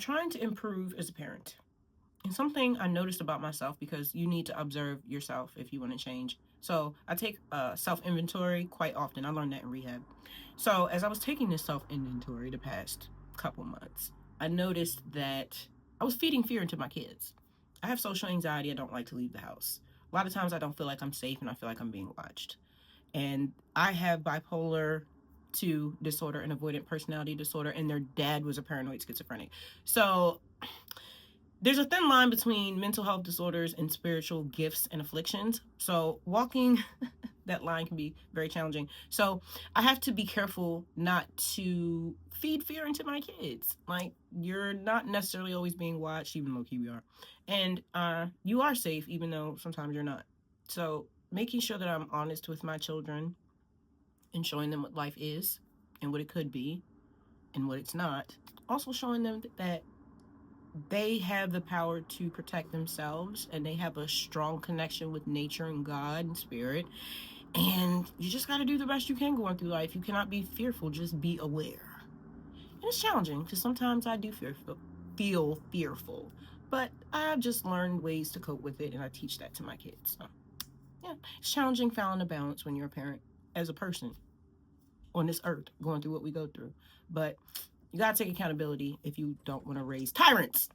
trying to improve as a parent. And something I noticed about myself, because you need to observe yourself if you want to change. So I take self inventory quite often. I learned that in rehab. So as I was taking this self inventory the past couple months, I noticed that I was feeding fear into my kids. I have social anxiety. I don't like to leave the house. A lot of times I don't feel like I'm safe and I feel like I'm being watched. And I have bipolar 2 disorder and avoidant personality disorder, and their dad was a paranoid schizophrenic. So there's a thin line between mental health disorders and spiritual gifts and afflictions. So walking that line can be very challenging. So I have to be careful not to feed fear into my kids. Like, you're not necessarily always being watched, even low key we are. And you are safe, even though sometimes you're not. So making sure that I'm honest with my children and showing them what life is and what it could be and what it's not. Also showing them that they have the power to protect themselves and they have a strong connection with nature and God and spirit. And you just got to do the best you can going through life. You cannot be fearful, just be aware. And it's challenging because sometimes I do feel fearful, but I've just learned ways to cope with it, and I teach that to my kids. So, yeah, it's challenging finding a balance when you're a parent as a person on this earth going through what we go through. But you got to take accountability if you don't want to raise tyrants.